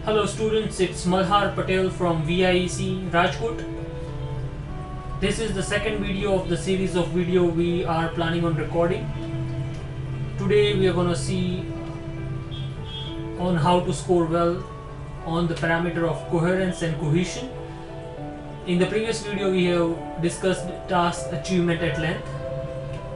Hello students, it's Malhar Patel from VIEC Rajkot. This is the second video of the series of video we are planning on recording. Today we are going to see on how to score well on the parameter of coherence and cohesion. In the previous video we have discussed task achievement at length,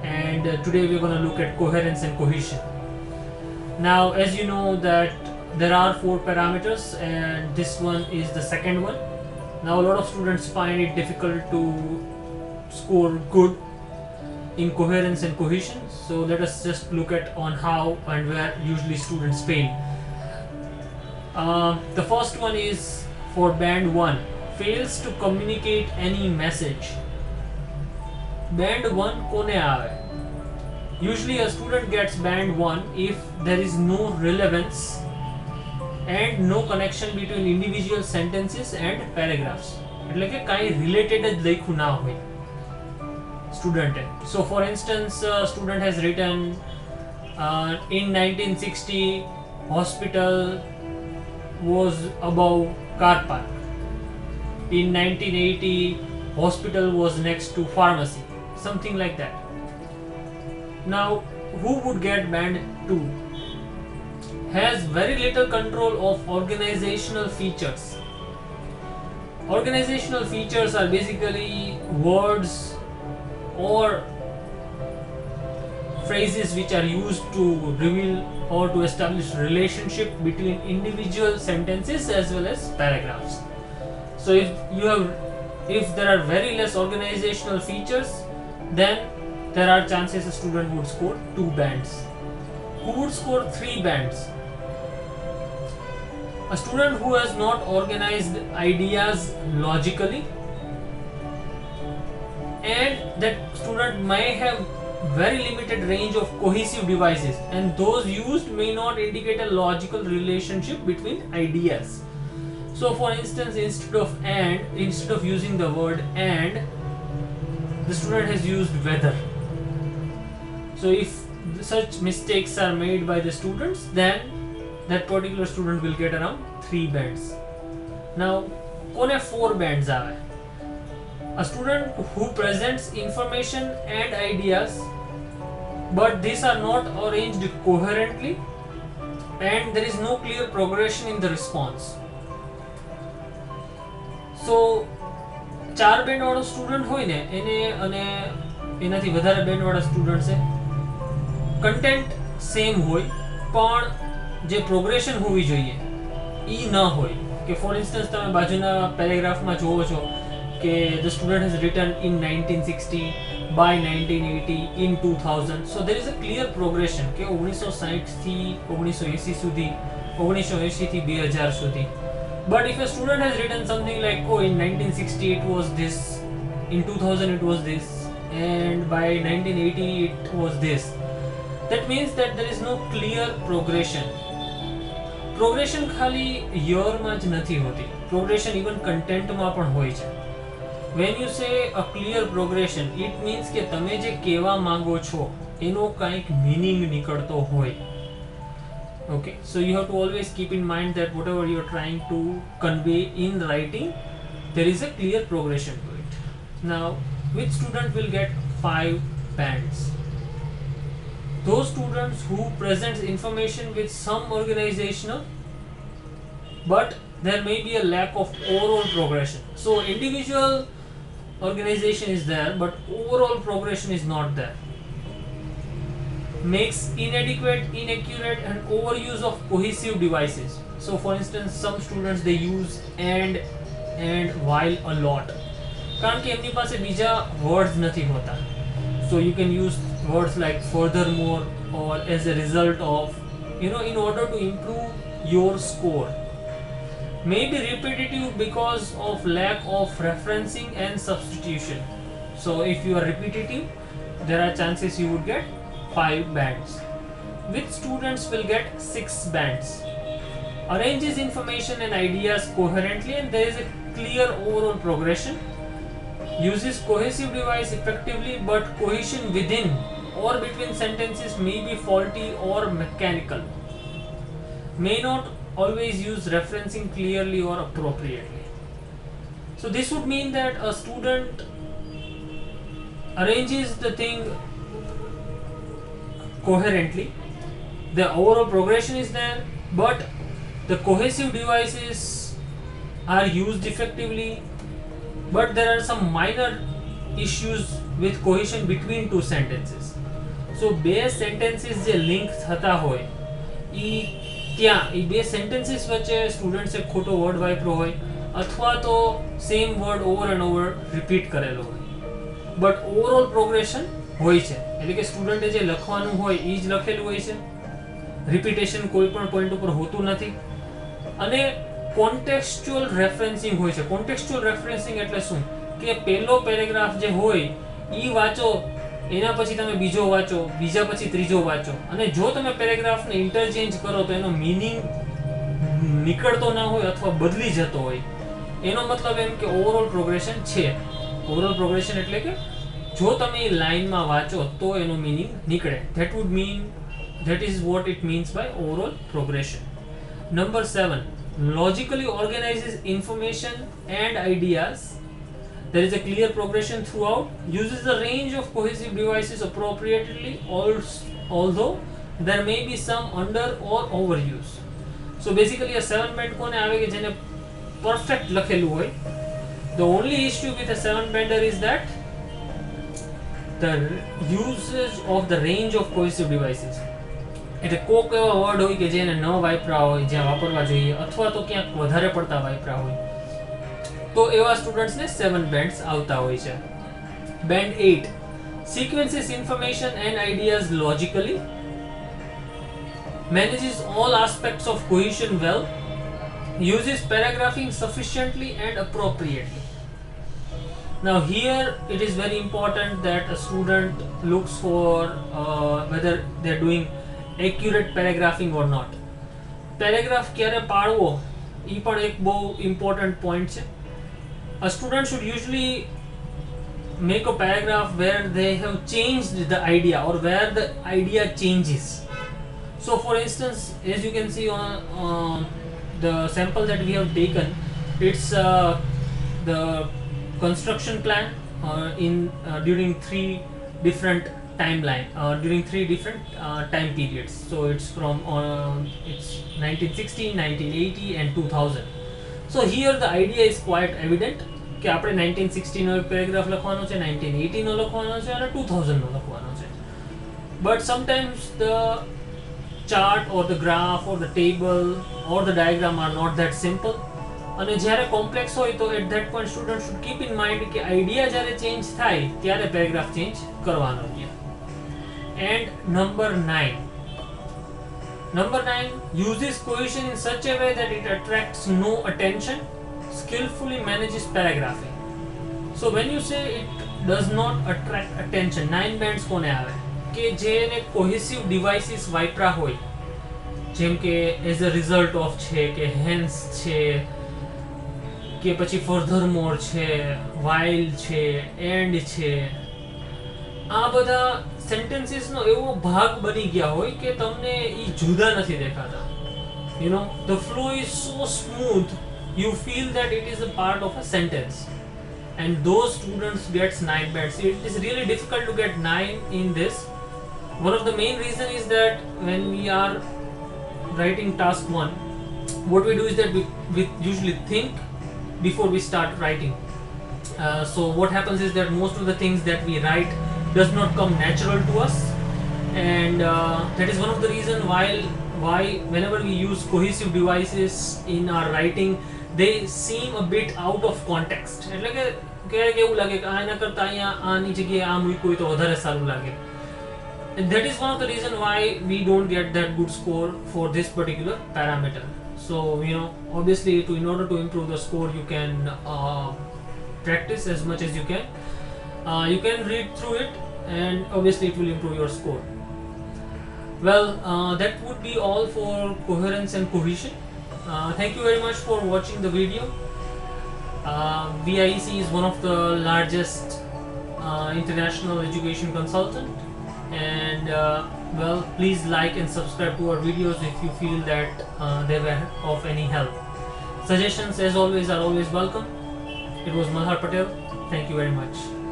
and today we are going to look at coherence and cohesion. Now, as you know that there are 4 parameters and this one is the second one. Now a lot of students find it difficult to score good in coherence and cohesion, so let us just look at on how and where usually students fail. The first one is for band 1, fails to communicate any message. Band 1 kone aave? Usually a student gets band 1 if there is no relevance and no connection between individual sentences and paragraphs. એટલે કે કાઈ related જ લખ્યું ના હોય સ્ટુડન્ટે. So for instance, student has written in 1960 hospital was above car park. In 1980 hospital was next to pharmacy. Something like that. Now who would get band 2? Has very little control of organizational features. Organizational features are basically words or phrases which are used to reveal or to establish relationship between individual sentences as well as paragraphs. So if there are very less organizational features, then there are chances a student would score 2 bands. Who would score 3 bands? A student who has not organized ideas logically, and that student may have very limited range of cohesive devices, and those used may not indicate a logical relationship between ideas. So for instance, instead of using the word and, the student has used whether. So if such mistakes are made by the students, then that particular student will get around 3 bands. Now, kone 4 bands aave? A student who presents information and ideas, but these are not arranged coherently, and there is no clear progression in the response. So 4 band વાળો student હોય ને એને અને એનાથી વધારે band વાળા student છે, content same હોય પણ જે પ્રોગ્રેશન હોવી જોઈએ એ ન હોય. કે ફોર ઇન્સ્ટન્સ તમે બાજુના પેરેગ્રાફમાં જોવો છો કે the student has written in 1960 by 1980 in 2000. So there is a clear progression કે 1960 થી 1980 સુધી, 1980 થી 2000 સુધી. But if a student has written something like, oh, in 1960 it was this, in 2000 it was this, and by 1980 it was this, that means that there is no clear progression. Progression ખાલી year માં જ નથી હોતી, progression even content માં પણ હોય છે. When you say a clear progression, it means કે તમે જે કહેવા માંગો છો એનો કંઈક meaning નીકળતો હોય. Okay, so you have to always keep in mind that whatever you are trying to convey in writing, there is a clear progression to it. Now, which student will get 5 bands? Those students who presents information with some organizational, but there may be a lack of overall progression. So individual organization is there, but overall progression is not there. Makes inadequate, inaccurate and overuse of cohesive devices. So for instance, some students they use and while a lot, કારણ કે એમની પાસે બીજા words નથી હોતા. So you can use words like furthermore or as a result of, in order to improve your score. May be repetitive because of lack of referencing and substitution. So if you are repetitive, there are chances you would get 5 bands. Which students will get 6 bands? Arranges information and ideas coherently, and there is a clear overall progression. Uses cohesive device effectively, but cohesion within or between sentences may be faulty or mechanical. May not always use referencing clearly or appropriately. So this would mean that a student arranges the thing coherently, the overall progression is there, but the cohesive devices are used effectively, but there are some minor issues with cohesion between two sentences. So બે sentences જે link થતા હોય ત્યાં એ બે sentences વચ્ચે સ્ટુડન્ટ્સે ખોટો word વાપર્યો હોય અથવા તો same word over and over repeat કરેલો હોય, બટ ઓવરઓલ પ્રોગ્રેશન હોય છે. એટલે કે સ્ટુડન્ટે જે લખવાનું હોય એ જ લખેલું હોય છે, રિપીટેશન કોઈ પણ પોઈન્ટ ઉપર હોતું નથી, અને કોન્ટેક્સ્ચ્યુઅલ રેફરન્સિંગ હોય છે. કોન્ટેક્સ્ચ્યુઅલ રેફરન્સિંગ એટલે શું કે પહેલો પેરેગ્રાફ જે હોય એ વાંચો, એના પછી તમે બીજો વાંચો, બીજા પછી ત્રીજો વાંચો, અને જો તમે પેરેગ્રાફને ઇન્ટરચેન્જ કરો તો એનો મીનિંગ નીકળતો ના હોય અથવા બદલી જતો હોય, એનો મતલબ એમ કે ઓવરઓલ પ્રોગ્રેશન છે. ઓવરઓલ પ્રોગ્રેશન એટલે કે જો તમે એ લાઇનમાં વાંચો તો એનો મીનિંગ નીકળે. That is what it means by overall progression. Number 7, logically organizes information and ideas. There is a clear progression throughout, uses a range of cohesive devices appropriately, although there may be some under or overuse. So basically a 7 band કોને આવે કે જેને perfect લખેલું હોય. The only issue with a 7 bander is that the usage of the range of cohesive devices. એટલે કોક એવા word હોય કે જેને ન વાપરા હોય, જ્યાં વાપરવા જોઈએ, અથવા તો ક્યાંક વધારે પડતા વાપરા હોય, તો એવા સ્ટુડન્ટ્સને 7 bands આવતા હોય છે. Band 8 sequences information and ideas logically, manages all aspects of cohesion well, uses paragraphing sufficiently and appropriately. Now here it is very important that a student looks for whether they are doing accurate paragraphing or not. Paragraph ક્યારે પાડવો એ પણ એક બહુ important point છે. A student should usually make a paragraph where they have changed the idea or where the idea changes. So for instance, as you can see on the sample that we have taken, it's the construction plan during 3 different during 3 different time periods. So it's from it's 1960, 1980 and 2000. So here the idea is quite evident કે આપણે 1960 નો એક paragraph લખવાનો છે, 1980 નો લખવાનો છે અને 2000 નો લખવાનો છે. But sometimes the chart or the graph or the table or the diagram are not that simple, અને જ્યારે કોમ્પ્લેક્સ હોય તો at that point student should keep in mind કે આઈડિયા જ્યારે ચેન્જ થાય ત્યારે પેરેગ્રાફ ચેન્જ કરવાનો છે. And number 9 uses cohesion in such a way that it attracts no attention, skillfully manages paragraphing. So when you say it does not attract attention, 9 bands કોને આવે કે જેને cohesive devices વાપરા હોય, જેમ કે as a result of છે કે hence છે કે પછી furthermore છે, while છે, and છે, આ બધા sentences નો એવો ભાગ બની ગયા હોય કે તમને ઈ જુદા નથી દેખાતા. You know, the flow is so smooth, you feel that it is a part of a sentence, and those students gets 9 bands. It is really difficult to get 9 in this. One of the main reason is that when we are writing task 1, what we do is that we usually think before we start writing. So what happens is that most of the things that we write does not come natural to us, and that is one of the reason why whenever we use cohesive devices in our writing, they seem a bit out of context. એટલે કે ક્યારેક એવું લાગે કે આના કરતા અહીંયા આની જગ્યાએ આ મૂક્યું હોય તો વધારે સારું લાગે. And that is one of the reason why we don't get that good score for this particular parameter. So you know, obviously in order to improve the score, you can practice as much as you can. You can read through it, and obviously it will improve your score. Well, that would be all for coherence and cohesion. Thank you very much for watching the video. VIEC is one of the largest international education consultant, and well, please like and subscribe to our videos if you feel that they were of any help. Suggestions, as always, are always welcome. It was Malhar Patel. Thank you very much.